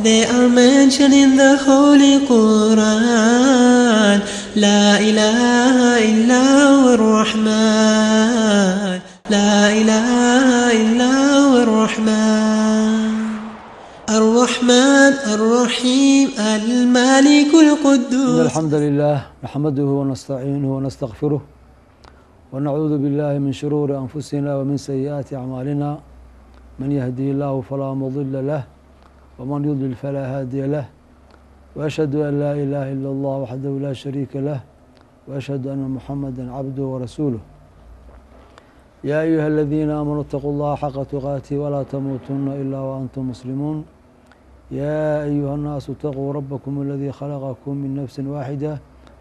They are mentioned in the Holy Quran. La ilaha illa ar-Rahman. La ilaha illa ar-Rahman. الرحمن الرحيم المالك القدوس. إن الحمد لله نحمده ونستعينه ونستغفره ونعوذ بالله من شرور أنفسنا ومن سيئات أعمالنا. من يهدي الله فلا مضل له ومن يضلل فلا هادي له، وأشهد أن لا إله إلا الله وحده لا شريك له، وأشهد أن محمدا عبده ورسوله. يا أيها الذين آمنوا اتقوا الله حق تقاته ولا تموتن إلا وأنتم مسلمون. يا أيها الناس اتقوا ربكم الذي خلقكم من نفس واحدة،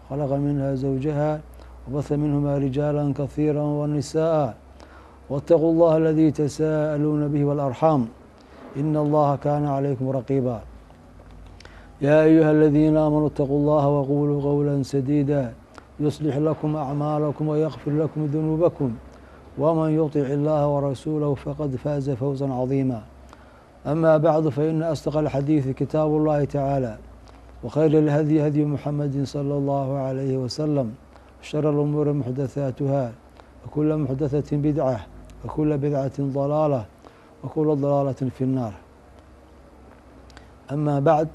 خلق منها زوجها وبث منهما رجالا كثيرا ونساء، واتقوا الله الذي تساءلون به والأرحام إن الله كان عليكم رقيبا. يا أيها الذين آمنوا اتقوا الله وقولوا قولا سديدا يصلح لكم أعمالكم ويغفر لكم ذنوبكم، ومن يطع الله ورسوله فقد فاز فوزا عظيما. أما بعد، فإن أصدق الحديث كتاب الله تعالى، وخير الهدي هدي محمد صلى الله عليه وسلم، وشر الأمور محدثاتها، وكل محدثة بدعة، وكل بدعة ضلالة، وكل ضلالة في النار. أما بعد،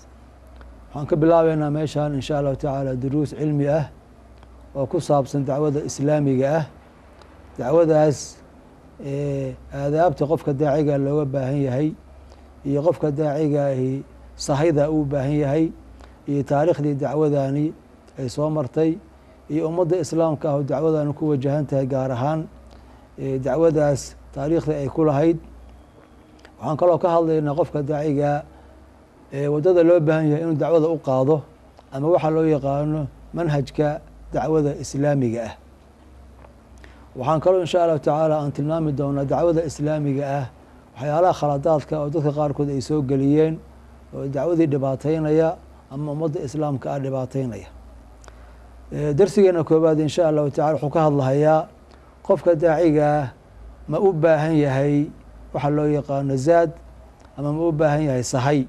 waxaan ka bilaabeynaa meeshaan in sha allahu tacaala duruus cilmi ah oo ku saabsan dacwada islaamiga ah. dacwadaas aadaabta qofka daaciga looga baahan yahay iyo qofka daaciga ahi sahayda uu baahan yahay iyo taariikhdii dacwadani ay soo martay iyo ummadda islaamka ah oo dacwadani ku wajahan tahay, gaar ahaan dacwadaas taariikhdii ay ku lahayd. waxaan kaloo ka hadlaynaa qofka daaciga waddada loo baahan yahay inuu dacwada u qaado, ama waxaa loo yaqaano manhajka dacwada islaamiga ah. waxaan kaloo in sha allahu tacaala aan tilmaami doonaa dacwada islaamiga ah waxyaalaha khaladaadka oo dadka qaarkood ay soo geliyeen oo dacwadii dhibaateynaya ama ummadda islaamka ah dhibaateynaya. darsigeena koobaad in sha allahu tacala wuxuu ka hadlahayaa qofka daaciga ah ma u baahan yahay waxa loo yaqaano zaad, ama ma u baahan yahay sahay.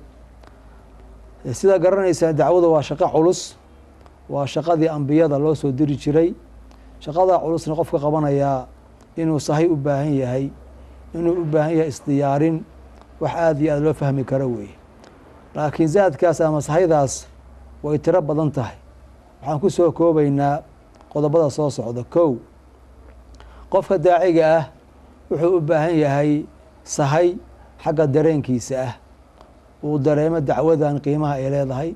sidaa garanaysaan dacwadu waa shaqo culus, waa shaqadii ambiyada loo soo diri jiray. shaqadaa culusna qofka qabanayaa inuu sahay u baahan yahay, inuu u baahan yahay isdiyaarin, wax aada iyo aada loo fahmi karo weeye. laakiin zaadkaas ama sahaydaas way tiro badan tahay. waxaan ku soo koobaynaa qodobada soo socda. kow, qofka daaciga ah wuxuu u baahan yahay sahay xagga dareenkiisa ah, uu dareemo dacwadan qiimaha ay leedahay.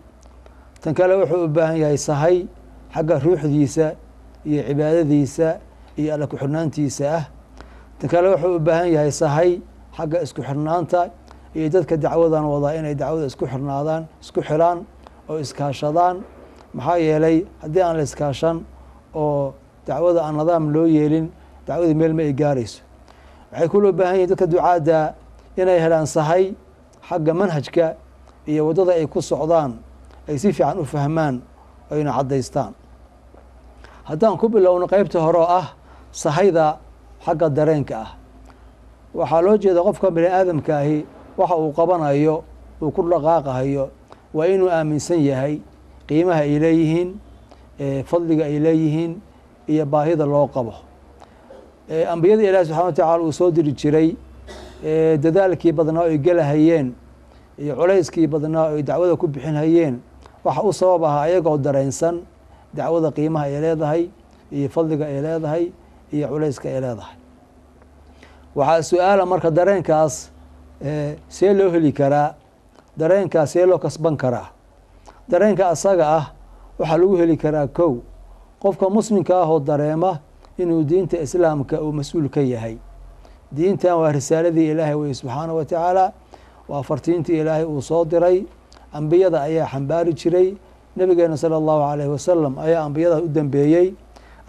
tan kale wuxuu u baahan yahay sahay xagga ruuxdiisa iyo cibaadadiisa iyo alla ku-xirnaantiisa ah. tan kale wuxuu u baahan yahay sahay xagga isku xirnaanta iyo dadka dacwadan wadaa inay dacwada isku xirnaadaan, isku xilaan oo iskaashadaan. maxaa yeelay haddii aan la iskaashan oo dacwada aan nidaam loo yeelin, dacwadii meel ma ay gaarayso. waxay kuloo baahan yihin dadka ducaadda inay helaan sahay xagga manhajka iyo waddada ay ku socdaan, ay si fiican u fahmaan oyna caddaystaan. haddaan ku bilowno qeybta hore oo ah sahayda xagga dareenka ah, waxaa loo jeeda qofka bani aadamka ahi waxa uu qabanayo, uu ku dhaqaaqahayo, waa inuu aaminsan yahay qiimaha ay leeyihiin, fadliga ay leeyihiin iyo baahida loo qabo. ambiyada ilaahi subxana wa tacala uu soo diri jiray, dadaalkii badnaa ay gelahayeen iyo culayskii badnaa ay dacwada ku bixinhayeen, waxa u sabab ahaa ayagoo dareensan dacwada qiimaha ay leedahay iyo fadliga ay leedahay iyo culayska ay leedahay. waxaa su-aala marka dareenkaas see loo heli karaa, dareenkaas see loo kasban karaa. dareenka asaga ah waxaa lagu heli karaa kow, qofka muslimka ah oo dareema inuu diinta islaamka uu mas-uul ka yahay. diintan waa risaaladii ilaahay weye subxaanahu wa tacaala, waa fartiintii ilaahay uu soo diray. ambiyada ayaa xambaari jiray, nabigeena sala allahu calayhi wasalam ayaa ambiyada u dambeeyey.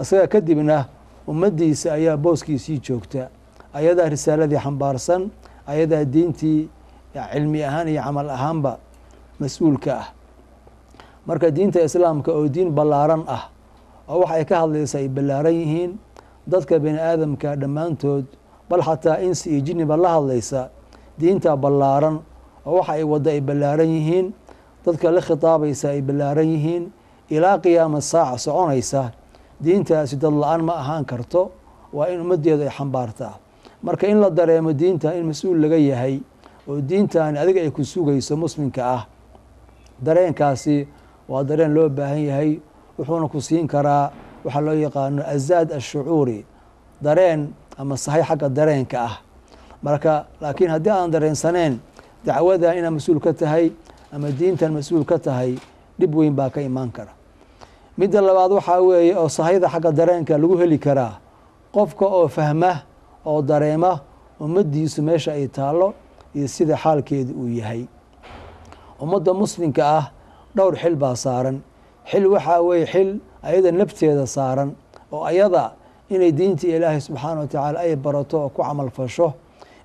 isaga kadibna ummaddiisa ayaa booskiisii joogta, ayadaa risaaladii xambaarsan, ayadaa diintii cilmi ahaan iyo camal ahaanba mas-uulka ah. marka diinta islaamka oo diin ballaaran ah oo wax ay ka hadlaysa ay ballaaran yihiin, dadka bani aadamka dhammaantood, bal xataa insi iyo jinniba la hadlaysa, diinta ballaaran oo waxa ay wada ay ballaaran yihiin, dadka la khitaabaysa ay ballaaran yihiin, ilaa qiyaama saaca soconaysa. diintaasi dad la-aan ma ahaan karto, waa in ummaddeedu ay xambaartaa. marka in la dareemo diinta in mas-uul laga yahay oo diintaani adiga ay ku sugayso muslimka ah, dareenkaasi waa dareen loo baahan yahay. wuxuuna ku siin karaa waxaa loo yaqaano azaad ashucuuri, dareen ama sahay xagga dareenka ah. marka laakiin haddii aan dareensaneen dacwada inaad mas-uul ka tahay ama diintan mas-uul ka tahay, dhib weyn baa ka imaan kara. midda labaad waxaa weeye oo sahayda xagga dareenka lagu heli karaa qofka oo fahma oo dareema ummaddiisu meesha ay taallo iyo sida xaalkeedu uu yahay. ummadda muslimka ah dhowr xil baa saaran. xil waxaa weeye xil ayada nafteeda saaran, oo ayada inay diintii ilaahay subxaana wa tacaala ay barato oo ku camal fasho,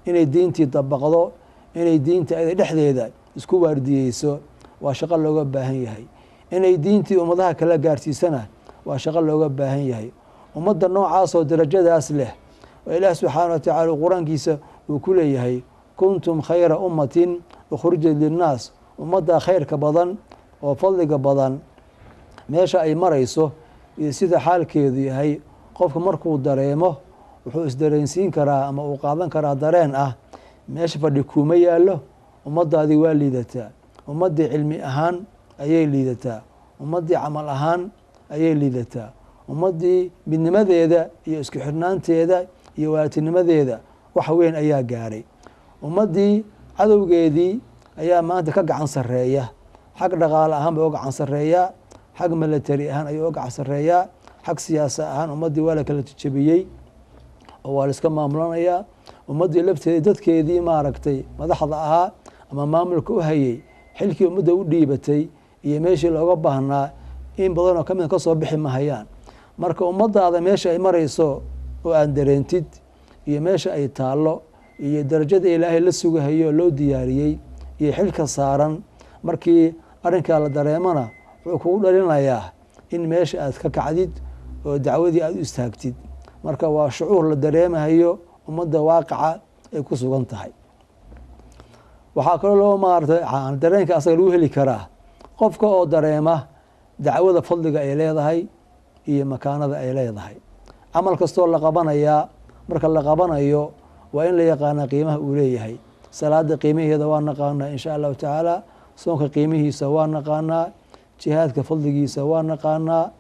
inay diintii dabaqdo, inay diinta ayada dhexdeeda isku waardiyeyso, waa shaqo looga baahan yahay. inay diintii ummadaha kala gaarsiisana waa shaqo looga baahan yahay. ummadda noocaasoo darajadaas leh oo ilaah subxaana wa tacaala qur-aankiisa uu ku leeyahay kuntum khayra ummatin ukhrijat linnaas, ummadda khayrka badan oo fadliga badan meesha ay marayso iyo sida xaalkeedu yahay, qofka markuu dareemo wuxuu isdareensiin karaa ama uu qaadan karaa dareen ah meesha fadhi kuuma yaallo, ummaddaadii waa liidataa, ummaddii cilmi ahaan ayay liidataa, ummaddii camal ahaan ayay liidataa, ummaddii midnimadeeda iyo isku xirnaanteeda iyo waatinimadeeda wax weyn ayaa gaaray. ummaddii cadowgeedii ayaa maanta ka gacan sarreeya, xag dhaqaale ahaan bay uga gacan sarreeyaa, xag milatari ahaan ayuu uga gacan sarreeyaa, xag siyaasa ahaan ummaddii waa la kala jejebiyey oo waa la iska maamulanayaa. ummaddii lafteedii dadkeedii maaragtay madaxda ahaa ama maamulka u hayay xilkii ummadda u dhiibatay iyo meeshii looga baahnaa in badanoo ka mida ka soo bixi mahayaan. marka ummaddaada meesha ay marayso oo aan dareentid iyo meesha ay taallo iyo darajada ilaahay la sugahayo oo loo diyaariyey iyo xilka saaran, markii arrinkaa la dareemana wuxuu kugu dhalinayaa in meesha aad ka kacdid oo dacwadii aad u istaagtid. marka waa shucuur la dareemahayo ummadda waaqica ay ku sugan tahay. waxaa kaloo loo maartay dareenka asaga lagu heli karaa qofka oo dareema dacwada fadliga ay leedahay iyo makaanada ay leedahay. camal kastoo la qabanayaa, marka la qabanayo waa in la yaqaana qiimaha uu leeyahay. salaada qiimaheeda waa naqaanaa insha allahu tacaala, soonka qiimihiisa waa naqaanaa, jihaadka fadligiisa waa naqaanaa,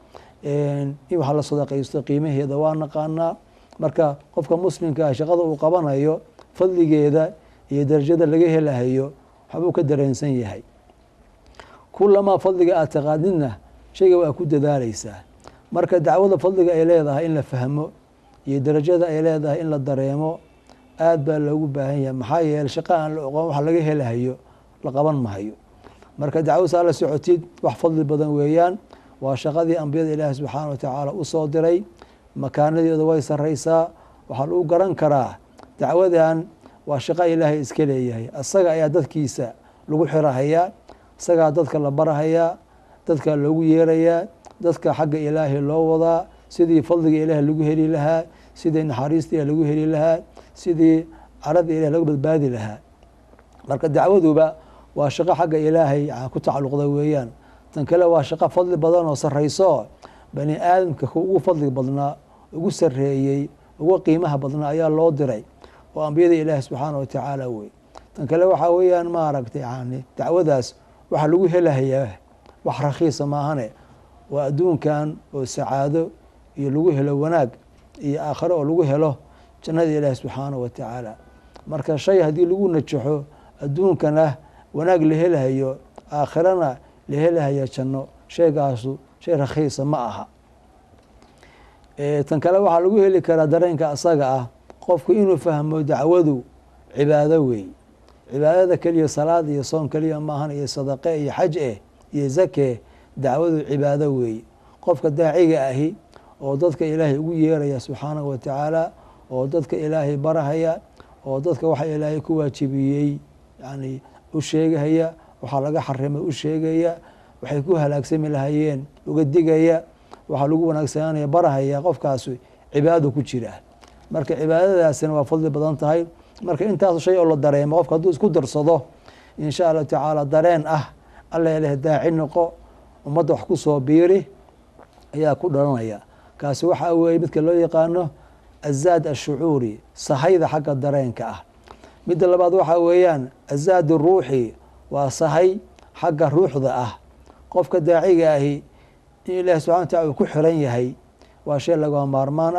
in waxa la sadaqaysto qiimaheeda waa naqaanaa. marka qofka muslimka ah shaqada uu qabanayo fadligeeda iyo darajada laga helahayo waxbuu ka dareensan yahay. kulamaa fadliga aad taqaanidna shayga waa ku dadaalaysaa. marka dacwada fadliga ay leedahay in la fahmo iyo darajada ay leedahay in la dareemo aad baa loogu baahan yahay. maxaa yeele shaqa aan la oqon waxa laga helahayo la qaban mahayo. marka dacwada saa la socotid wax fadli badan weeyaan. waa shaqadii ambiyada ilaahi subxaana wa tacaala u soo diray, makaanadeeda way sarraysaa. waxaa lagu garan karaa dacwadan waa shaqo ilaahay iska leeyahay. asaga ayaa dadkiisa lagu xirahayaa, isagaa dadka la barahayaa, dadka loogu yeerayaa, dadka xagga ilaahay loo wadaa, sidii fadliga ilaahay lagu heli lahaa, sidii naxariista ilaah lagu heli lahaa, sidii carada ilaah lagu badbaadi lahaa. marka dacwaduba waa shaqo xagga ilaahay ku tacalluqda weeyaan. tan kale waa shaqo fadli badan oo sarrayso. bani aadamka ugu fadli badnaa, ugu sarreeyey, ugu qiimaha badnaa ayaa loo diray oo ambiyada ilaahi subxaana wa tacaala wey. tan kale waxaa weeyaan maaragtay yani dacwadaas waxa lagu helahayaa wax rakhiisa maahane, waa adduunkan oo sacaado iyo lagu helo wanaag iyo aakhare oo lagu helo jannada ilaahi subxaana wa tacaala. marka shay haddii lagu najaxo adduunkana wanaag la helahayo, aakhirana la helahayo janno, shaygaasu shay rakhiisa ma aha. tan kale waxaa lagu heli karaa dareenka asaga ah qofku inuu fahmo dacwadu cibaado weey. cibaadada keliya salaad iyo soon keliya maahan, iyo sadaqe iyo xaj iyo zake. dacwadu cibaado weey. qofka daaciga ahi oo dadka ilaahay ugu yeeraya subxaanahu wa tacaala, oo dadka ilaahay barahaya, oo dadka waxa ilaahay ku waajibiyey yani u sheegahaya, waxaa laga xarimay u sheegaya, waxay ku halaagsami lahayeen uga digaya, waxaa lagu wanaagsananaya barahaya. qofkaas cibaado ku jira. marka cibaadadaasina waa fadli badan tahay. marka intaas shay oo la dareemo qofka hadduu isku darsado in sha allahu tacaala dareen alla leh daaci noqo ummadda wax ku soo biiri ayaa ku dhalanaya. kaasi waxaa weeye midka loo yaqaano azaad ashucuuri, sahayda xagga dareenka midda labaad waxaa weeyaan azaad ruuxi, waa sahay xagga ruuxda qofka daaciga ahi in ilaahi subxana wa tacala uu ku xiran yahay waa shay laga maarmaan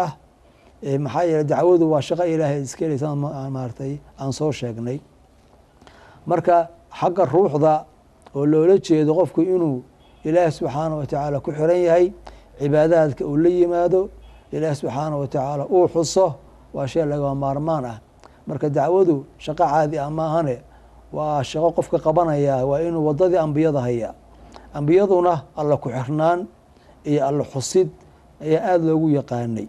maxaa yeele dacwadu waa shaqo ilaahay iska helaysa maaratay aan soo sheegnay. marka xagga ruuxda oo loola jeedo qofku inuu ilaahi subxaana wa tacaala ku xiran yahay, cibaadaadka uu la yimaado, ilaahi subxaana wa tacaala uu xuso, waa shay laga maarmaan marka dacwadu shaqo caadi maahane, waa shaqo qofka qabanaya waa inuu wadadii ambiyada haya. ambiyaduna alla ku xirnaan iyo alla xusid ayaa aada loogu yaqaanay.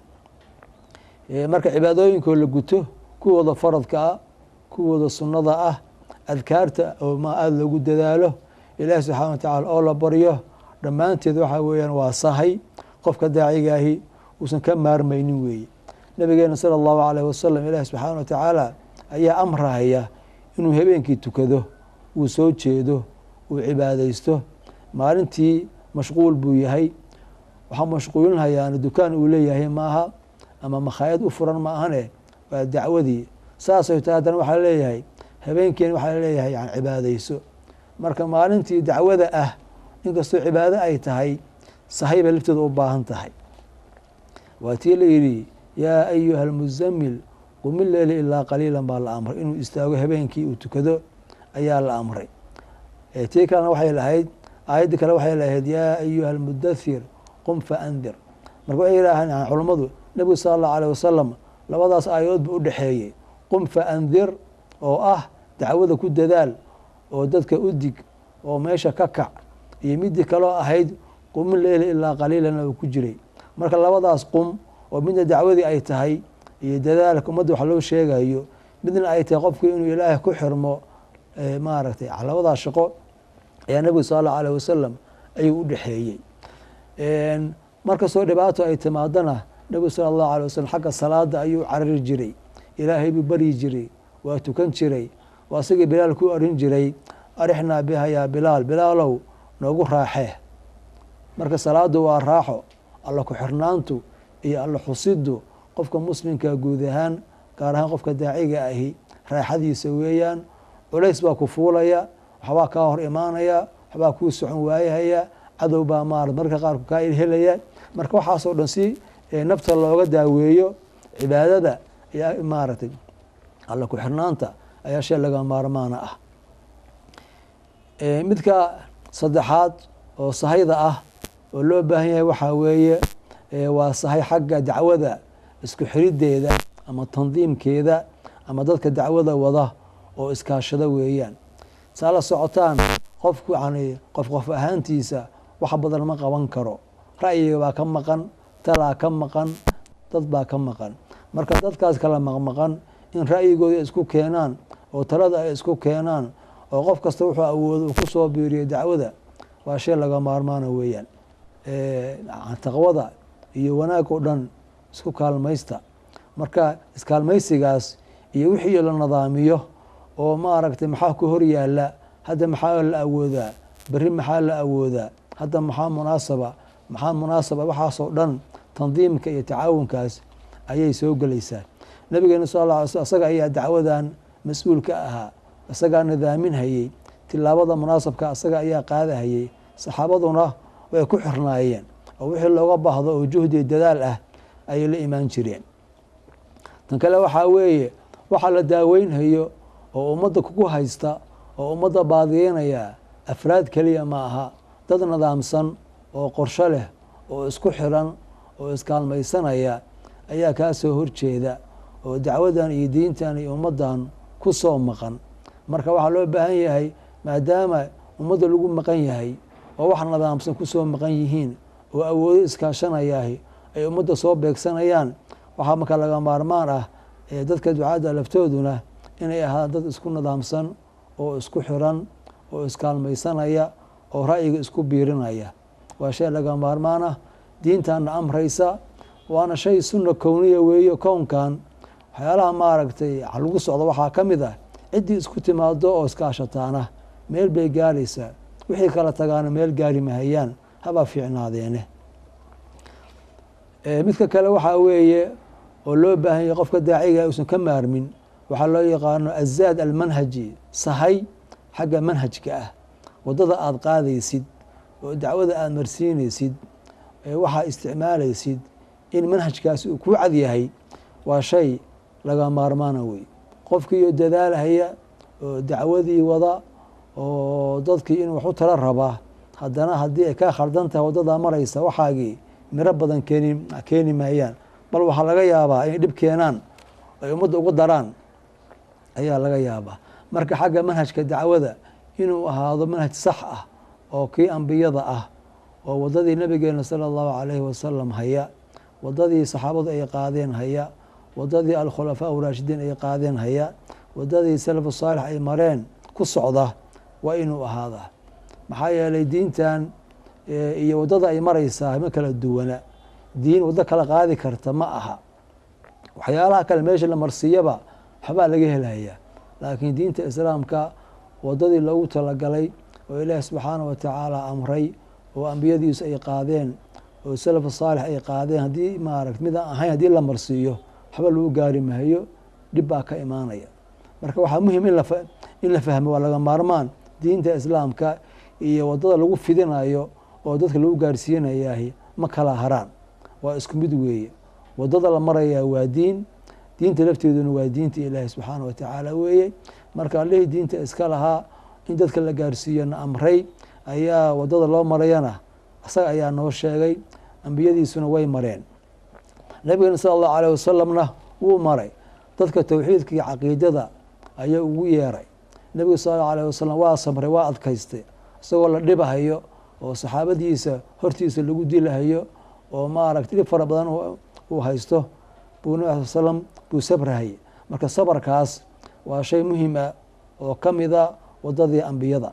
marka cibaadooyinkoo la guto, kuwooda faradka kuwooda sunnada adkaarta oo aada loogu dadaalo, ilaahi subxaana wa tacaala oo la baryo, dhammaanteed waxaa weeyaan waa sahay qofka daacigaahi uusan ka maarmaynin weeye. nabigeena sala allahu alayh wasalam ilaahi subxaana wa tacaala ayaa amrahaya inuu habeenkii tukado, uu soo jeedo, uu cibaadaysto. maalintii mashquul buu yahay, waxaa mashquulinhayaan dukaan uu leeyahay maaha ama makhaayad u furan ma ahane, waa dacwadii. saasay tahay haddana waxaa leeyahay habeenkiina waxaa leeyahay yani cibaadayso. marka maalintii dacwada inkastoo cibaado ay tahay, sahay bay lafteeda u baahan tahay. waa tii la yidhi yaa ayuha almuzamil qum illeyla ilaa qaliilan baa la amray, inuu istaago habeenkii uu tukado ayaa la amray. tii kalena waxay lahayd, aayaddii kale waxay lahayd yaa ayuha almudathir qum faandir. marka waxay yidhaahaan culammadu nebigu sala allahu alayh wasalam labadaas aayadood buu u dhexeeyey. qum faandir oo dacwada ku dadaal oo dadka u dig oo meesha ka kac, iyo midii kaloo ahayd qum illeyla ilaa qaliilan uu ku jiray. marka labadaas qum oo midna dacwadii ay tahay iyo dadaalka ummadda wax loo sheegayo, midna ay tahay qofku inuu ilaahay ku xirmo, maaragtay labadaas shaqo ayaa nebigu sala allahu alayh wasalam ayuu u dhexeeyey. markastoo dhibaato ay timaadana nebigu sala allahu alay wasalam xagga salaada ayuu carari jiray, ilaahay buu baryi jiray, waa tukan jiray. waa isagii bilaal ku orin jiray arixnaa biha yaa bilaal, bilaalow noogu raaxee. marka salaadu waa raaxo, alla ku xirnaantu iyo alla xusiddu qofka muslimka guud ahaan, gaar ahaan qofka daaciga ahi raaxadiisa weeyaan. culays baa ku fuulaya, waxbaa kaa hor imaanaya, waxbaa kuu socon waayahaya, cadow baa marka qaarku kaa helaya. marka waxaasoo dhan si nafta looga daaweeyo, cibaadada ayaa maaragtay alla ku xirnaanta ayaa shay laga maarmaana midka saddexaad oo sahayda oo loo baahan yahay waxaa weeye waa sahay xagga dacwada isku xiriddeeda ama tandiimkeeda, ama dadka dacwada wada oo iskaashada weeyaan. saa la socotaan qofku yani qof ahaantiisa wax badan ma qaban karo, ra'yiga baa ka maqan, talaa ka maqan, dad baa ka maqan. marka dadkaas kala maqmaqan in ra'yigooda isku keenaan oo talada ay isku keenaan oo qof kasta wuxuu awoodo uu ku soo biiriyo dacwada, waa shay laga maarmaana weeyaan. taqwada iyo wanaag oo dhan isku kaalmaysta. marka iskaalmaysigaas iyo wixii la nadaamiyo oo maaragtay maxaa ku hor yaala, hadda maxaa la awoodaa, berri maxaa la awoodaa, hadda maxaa munaasaba, waxaasoo dhan tandiimka iyo tacaawunkaas ayay soo gelaysaa. nabigeena sal alla alay slm asaga ayaa dacwadan mas-uul ka ahaa, isagaa nidaamin hayey, tilaabada munaasabka asaga ayaa qaadahayey. saxaabaduna way ku xirnaayeen oo wixii looga baahdo oo juhdi dadaal ayay la imaan jireen. tan kale waxaa weeye waxaa la daaweynhayo oo ummadda kugu haysta oo ummadda baadiyeynaya afraad keliya ma aha, dad nidaamsan oo qorsho leh oo isku xiran oo iskaalmaysanaya ayaa kaa soo horjeeda oo dacwadan iyo diintan iyo ummaddan ku soo maqan. marka waxaa loo baahan yahay maadaama ummadda lagu maqan yahay oo wax nidaamsan ku soo maqan yihiin oo awoodo iskaashanayah ay ummadda soo beegsanayaan, waxaa marka laga maarmaan dadka ducaadda laftooduna inay ahaadaan dad isku nidaamsan oo isku xiran oo iskaalmaysanaya oo ra'yiga isku biirinaya. waa shay laga maarmaan diintaana amraysa, waana shay sunna kowniya weeye. kownkan waxyaalaha maaragtay lagu socdo waxaa ka mid ciddii isku timaado oo iskaashataana meel bay gaaraysaa, wixii kala tagaana meel gaari mahayaan, haba fiicnaadeene. midka kale waxaa weeye oo loo baahan yahay qofka daaciga uusan ka maarmin, waxaa loo yaqaano azaad almanhaji, sahay xagga manhajka ah, wadada aad qaadaysid oo dacwada aad marsiinaysid, waxaa isticmaalaysid in manhajkaasi uu ku cad yahay, waa shay laga maarmaana wey. qofkiiyo dadaalhaya oo dacwadii wada oo dadkii inuu wax u tala rabaa, haddana haddii ay kaa khaldan tahay wadadaa maraysa, waxaagii miro badan keeni maayaan, bal waxaa laga yaabaa inay dhib keenaan, ay ummadda ugu daraan ayaa laga yaabaa. marka xagga manhajka dacwada inuu ahaado manhaj sax ah oo kii ambiyada ah, oo wadadii nabigeena sala allahu calayhi wasalam haya, wadadii saxaabadu ay qaadeen haya, wadadii alkhulafaa uraashidiin ay qaadeen haya, wadadii salafu saalix ay mareen ku socda, waa inuu ahaadaa. maxaa yeelay diintan iyo wadada ay maraysaa ma kala duwana, diin waddo kala qaadi karta ma aha. waxyaalaha kale meesha la marsiiyaba waxbaa laga helaya, laakiin diinta islaamka wadadii loogu talagalay oo ilaahi subxaana wa tacaala amray, oo ambiyadiisu ay qaadeen, oo salafu saalix ay qaadeen, haddii maaragt mid aan ahayn haddii la marsiiyo waxba lagu gaari mahayo, dhib baa ka imaanaya. marka waxaa muhim in la fahmo, waa laga maarmaan diinta islaamka iyo wadada lagu fidinayo oo dadka lagu gaarsiinayaah ma kala haraan, waa isku mid weeye. wadada la marayaa waa diin, diinta lafteeduna waa diinta ilaahi subxaana wa tacaala weeye. marka allihii diinta iska lahaa in dadka la gaarsiiyana amray, ayaa wadada loo marayana isaga ayaa noo sheegay, ambiyadiisuna way mareen, nabigeena sala allahu alayh wasalamna wuu maray. dadka towxiidka iyo caqiidada ayaa ugu yeeray, nebigu sala allahu alayh wasalam waa samray, waa adkaystay, isagoo la dhibahayo oo saxaabadiisa hortiisa lagu dilahayo oo maaragta dhib fara badan uu haysto, buu nabi sal slam buu sabrahayay. marka sabarkaas waa shay muhim ah oo ka mida wadadii ambiyada.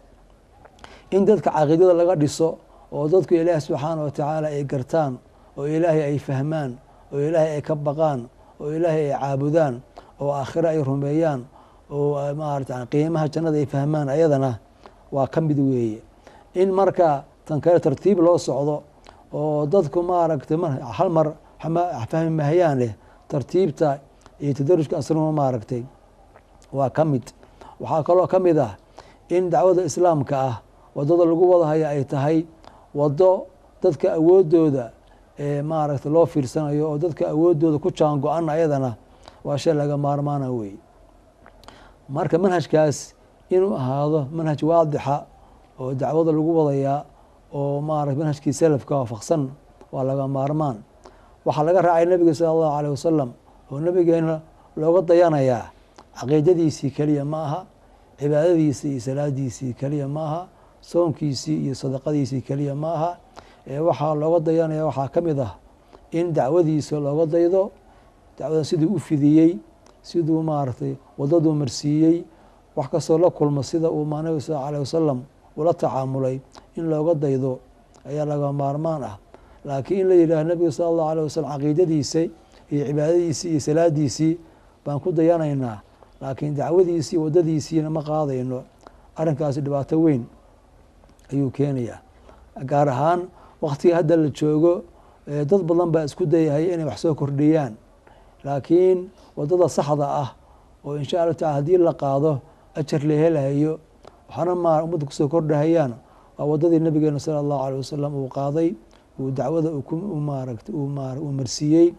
in dadka caqiidada laga dhiso oo dadku ilaahi subxaana wa tacaala ay gartaan, oo ilaahay ay fahmaan, oo ilaahay ay ka baqaan, oo ilaahay ay caabudaan, oo aakhiro ay rumeeyaan, oo maarata qiimaha jannada ay fahmaan, ayadana waa ka mid weeye. in marka tan kale tartiib loo socdo oo dadku maaragtay hal mar fahmi mahayaan leh, tartiibta iyo tadarujka asruma maaragtay waa ka mid. waxaa kaloo ka mid ah in dacwada islaamka ah wadada lagu wadahaya ay tahay wado dadka awoodooda maaragta loo fiirsanayo, oo dadka awoodooda ku jaan go-an, ayadana waa shay laga maarmaana wey. marka manhajkaas inuu ahaado manhaj waadixa oo dacwada lagu wadayaa, oo maarata manhajkii salafka waafaqsan, waa laga maarmaan. waxaa laga raacay nabiga sala allahu alayh wasalam, oo nabigeena looga dayanayaa caqiidadiisii keliya ma aha, cibaadadiisii iyo salaadiisii keliya ma aha, soonkiisii iyo sadaqadiisii keliya ma aha. waxaa looga dayanaya waxaa ka mid ah in dacwadiisa looga daydo, dacwada siduu u fidiyey, siduu maaragtay wadaduu marsiiyey, wax kastoo la kulmo sida uu nabiga sal allahu alayh wasalam ula tacaamulay, in looga daydo ayaa laga maarmaan ah. laakiin in la yidhaaho nabiga sala allahu alayh wasalam caqiidadiisa iyo cibaadadiisii iyo salaadiisii baan ku dayanaynaa, laakiin dacwadiisii wadadiisiina ma qaadayno, arrinkaasi dhibaato weyn ayuu keenayaa. gaar ahaan waktiga hadda la joogo, dad badan baa isku dayahay inay wax soo kordhiyaan, laakiin wadada saxda ah oo insha allahu tacala haddii la qaado ajar la helahayo, waxaana ummadda kusoo kordhahayaan, waa wadadii nabigeena sala allahu alayh wasalam uu qaaday, uu dacwada uu marsiiyey,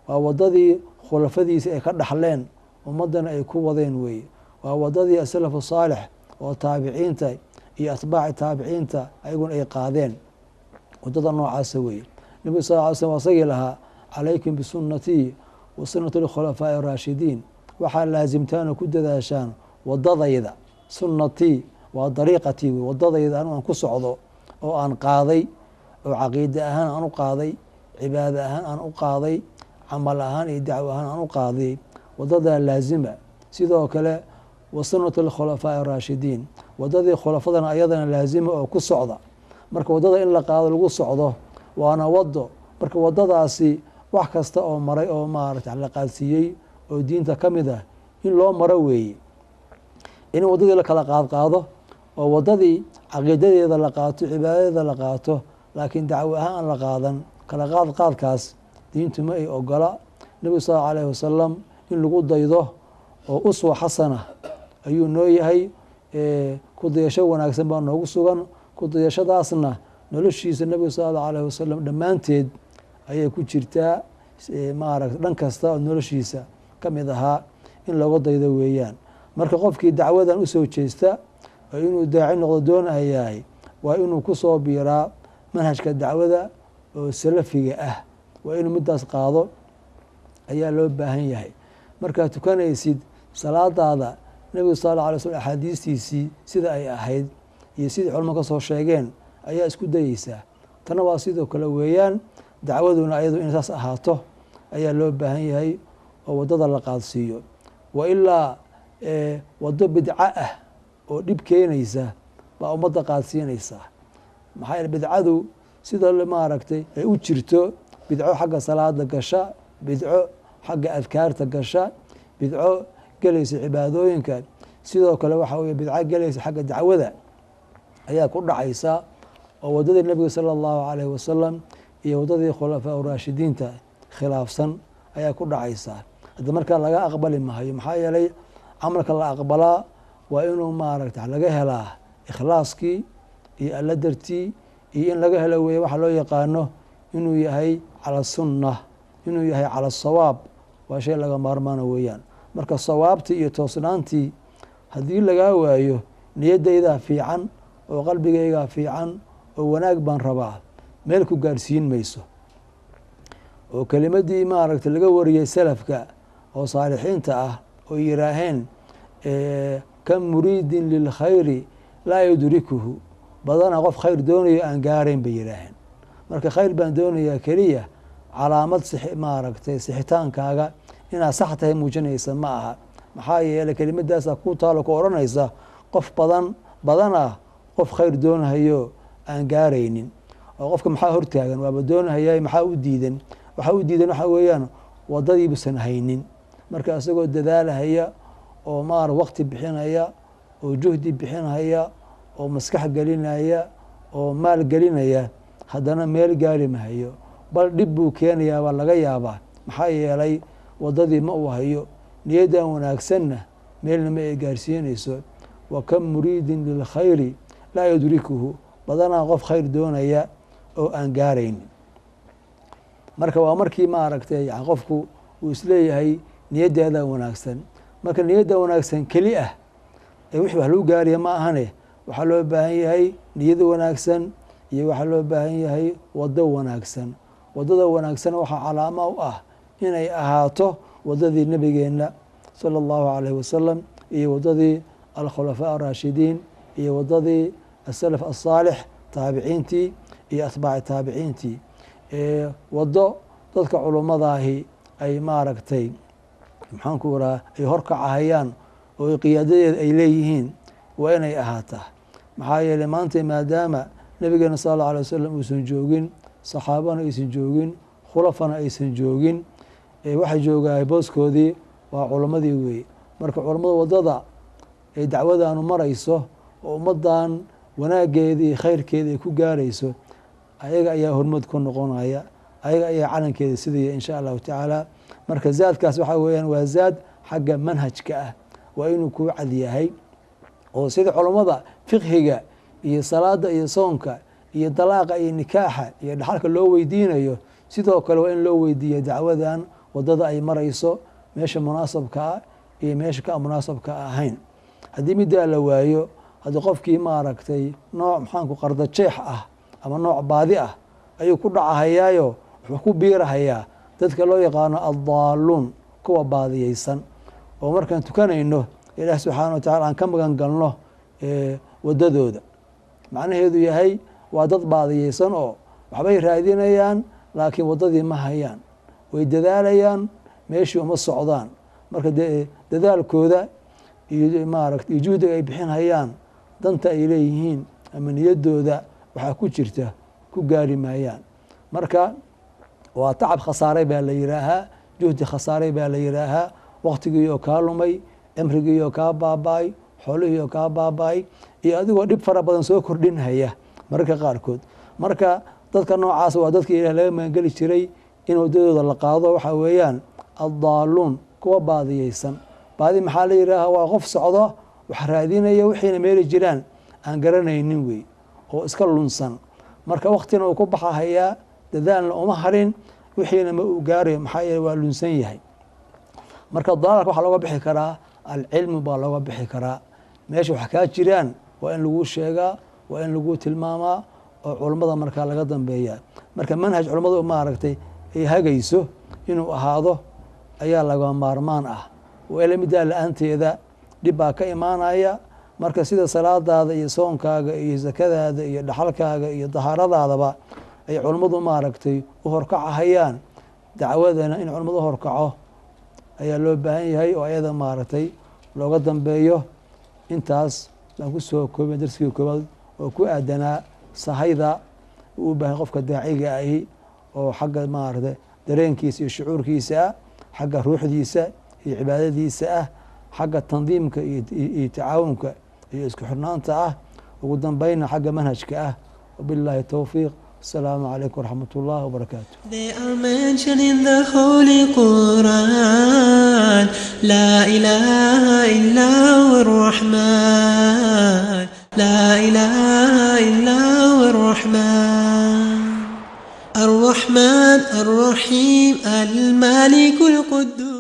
waa wadadii khulafadiisa ay ka dhaxleen, ummadana ay ku wadeen weeye. waa wadadii asalafu saalix oo taabiciinta iyo atbaaci taabiciinta ayaguna ay qaadeen, wadada noocaasa weeye. nabiga sal ly slm asagii lahaa calaykum bisunnatii wa sunnati lkhulafaa'i raashidiin, waxaa laasimtaan oo ku dadaashaan wadadayda. sunnatii waa dariiqatii wey, wadadayda anu aan ku socdo oo aan qaaday, oo caqiide ahaan aan u qaaday, cibaado ahaan aan u qaaday, camal ahaan iyo dacwo ahaan aan u qaaday, wadadaa laazima. sidoo kale wa sunnatu lkhulafaa'i raashidiin, wadadii khulafadana ayadana laazima oo ku socda. marka wadada in la qaado lagu socdo waana wado. marka wadadaasi wax kasta oo maray oo maarata la qaadsiiyey oo diinta ka mid ah in loo maro weeye. in wadadii la kala qaadqaado oo waddadii caqiidadeeda la qaato cibaadadeeda la qaato laakiin dacwo ahaan aan la qaadan kala qaadkaas diintu ma ay ogola. nebigu sal allahu alayhi wasalam in lagu daydo oo uswa xasana ayuu noo yahay, ku dayasho wanaagsan baa noogu sugan. ku dayashadaasna noloshiisa nebigu sal allahu alayhi wasalam dhammaanteed ayay ku jirtaa, maaragta dhan kasta oo noloshiisa ka mid ahaa in looga daydo weeyaan. marka qofkii dacwadan usoo jeesta oo inuu daaci noqdo doonayahay waa inuu kusoo biiraa manhajka dacwada oo salafiga ah, waa inuu midaas qaado ayaa loo baahan yahay. markaad tukanaysid salaadaada nebigu sal alla alay slm axaadiistiisii sida ay ahayd iyo sidii culamo ka soo sheegeen ayaa isku dayeysaa. tana waa sidoo kale weeyaan, dacwaduna ayadu in saas ahaato ayaa loo baahan yahay oo waddada la qaadsiiyo. wa ilaa waddo bidco ah oo dhib keenaysa baa ummadda qaadsiinaysaa. maxaa yeele bidcadu sida maaragtay ay u jirto bidco xagga salaada gasha, bidco xagga adkaarta gasha, bidco gelaysa cibaadooyinka, sidoo kale waxa weye bidco gelaysa xagga dacwada ayaa ku dhacaysa oo waddadii nebiga sala allahu calayhi wasalam iyo waddadii khulafaa uraashidiinta khilaafsan ayaa ku dhacaysa. hadda markaa laga aqbali mahayo, maxaa yeelay camalka la aqbalaa waa inuu maaragta laga helaa ikhlaaskii iyo alla dartii, iyo in laga helo weye waxa loo yaqaano inuu yahay cala sunna, inuu yahay cala sawaab, waa shay laga maarmaana weeyaan. marka sawaabtii iyo toosnaantii haddii lagaa waayo, niyaddaydaa fiican oo qalbigaygaa fiican oo wanaag baan rabaa, meel ku gaarsiin mayso. oo kelimadii maaragta laga wariyey salafka oo saalixiinta ah oo yiraaheen kam muriidin lilkhayri laa yudrikuhu, badanaa qof khayr doonayo aan gaarayn bay yiraaheen. marka khayr baan doonayaa keliya calaamad maaragtay sixitaankaaga inaad sax tahay muujinaysa ma aha. maxaa yeeley kelimadaasa ku taalo ku odhanaysa qof badanaa qof khayr doonahayo aan gaaraynin. oo qofka maxaa hortaagan? waaba doonahaya, maxaa u diidan? waxaa u diidan waxaa weeyaan waddadiibusan haynin. marka isagoo dadaalahaya oo waqti bixinaya oo juhdi bixinaya oo maskax gelinaya oo maal gelinaya, haddana meel gaari mahayo, bal dhib buu keenayaa baa laga yaabaa. maxaa yeelay waddadii ma uu hayo, niyaddan wanaagsanna meelna ma ay gaarsiinayso. wa kam muriidin lilkhayri laa yudrikuhu, badanaa qof khayr doonaya oo aan gaaraynin. marka waa markii maaragtay yani qofku uu isleeyahay niyaddeeda wanaagsan. marka niyadda wanaagsan keli ah ee wixii wax lagu gaariya ma ahane, waxaa loo baahan yahay niyada wanaagsan iyo waxaa loo baahan yahay waddo wanaagsan. waddada wanaagsan waxaa calaamo u ah inay ahaato waddadii nebigeenna sala allahu calayhi wasalam iyo waddadii alkhulafaa araashidiin iyo waddadii asalaf asaalix, taabiciintii iyo atbaaci taabiciintii. waddo dadka culummadaahi ay maaragtay maxaanku iraa ay horkacahayaan oo qiyaadadeeda ay leeyihiin waa inay ahaataa. maxaa yeeley maanta maadaama nabigeena sala allahu alay wasalam uusan joogin, saxaabana aysan joogin, khulafana aysan joogin, waxay joogaa booskoodii waa culammadii weeye. marka culammada waddada ay dacwadaanu marayso oo ummaddan wanaaggeeda iyo khayrkeeda ay ku gaarayso, ayaga ayaa hormad ku noqonaya, ayaga ayaa calankeeda sidaya insha allahu tacaala. marka zaadkaas waxaa weeyaan waa zaad xagga manhajka ah, waa inuu kuu cad yahay. oo sida culammada fiqhiga iyo salaada iyo soonka iyo dalaaqa iyo nikaaxa iyo dhaxalka loo weydiinayo, sidoo kale waa in loo weydiiya dacwadan waddada ay marayso, meesha munaasabka ah iyo meesha ka munaasabka ahayn. haddii middaa la waayo, haddii qofkii maaragtay nooc maxaanku qardajeex ah ama nooc baadi ah ayuu ku dhacahayaayo wuxuu ku biirahayaa dadka loo yaqaano addaaluun, kuwa baadiyeysan. oo markaan tukanayno ilaah subxaana wa tacala aan ka magan galno waddadooda. macnaheedu yahay waa dad baadiyeysan oo waxbay raadinayaan laakiin waddadii ma hayaan, way dadaalayaan meeshii uma socdaan. marka dadaalkooda iyo maaragta iyo juhdiga ay bixinhayaan, danta ay leeyihiin ama niyaddooda waxaa ku jirta ku gaari maayaan. marka waa tacab khasaaray baa la yihaahaa, juhdi khasaaray baa la yihaahaa, waqtigiioo kaa lumay, cimrigiioo kaa baaba-ay, xoolihii oo kaa baaba'ay iyo adigoo dhib fara badan soo kordhinhaya mararka qaarkood. marka dadka noocaas waa dadkii ilaah laga magangeli jiray in wadadooda la qaado. waxaa weeyaan addaaluun, kuwa baadiyeysan. baadi maxaa la yidhaaha? waa qof socdo wax raadinaya wixiina meeli jiraan aan garanaynin wey oo iska lunsan. marka waktina uu ku baxahayaa, dadaalna uma harin, wixiina ma uu gaarayo maxaa yeele waa lunsan yahay. marka dalaalka waxaa looga bixi karaa alcilmu baa looga bixi karaa. meesha wax kaa jiraan waa in lagu sheegaa, waa in lagu tilmaamaa oo culummada markaa laga dambeeya. marka manhaj culummadu maaragtay ay hagayso inuu ahaado ayaa laga maarmaan ah. eelamidaa la-aanteeda dhib baa ka imaanaya. marka sida salaadaada iyo soonkaaga iyo zakadaada iyo dhaxalkaaga iyo dahaaradaadaba ay culummadu maaragtay u horkacahayaan, dacwadana in culummadu horkaco ayaa loo baahan yahay oo ayada maaragtay looga dambeeyo. intaas baan ku soo koobay darsigii koobaad oo ku aadanaa sahayda uu u baahan qofka daaciga ahi oo xagga maaragtay dareenkiisa iyo shucuurkiisa ah, xagga ruuxdiisa iyo cibaadadiisa ah, xagga tandiimka iyo tacaawunka iyo isku xirnaanta ah, ugu dambayna xagga manhajka ah. wabilaahi towfiiq. السلام عليكم ورحمة الله وبركاته. They are mentioned in the Holy Quran. La ilaha illa ar-Rahman. La ilaha illa ar-Rahman. Ar-Rahman, Ar-Rahim, Al-Malik, Al-Quddus.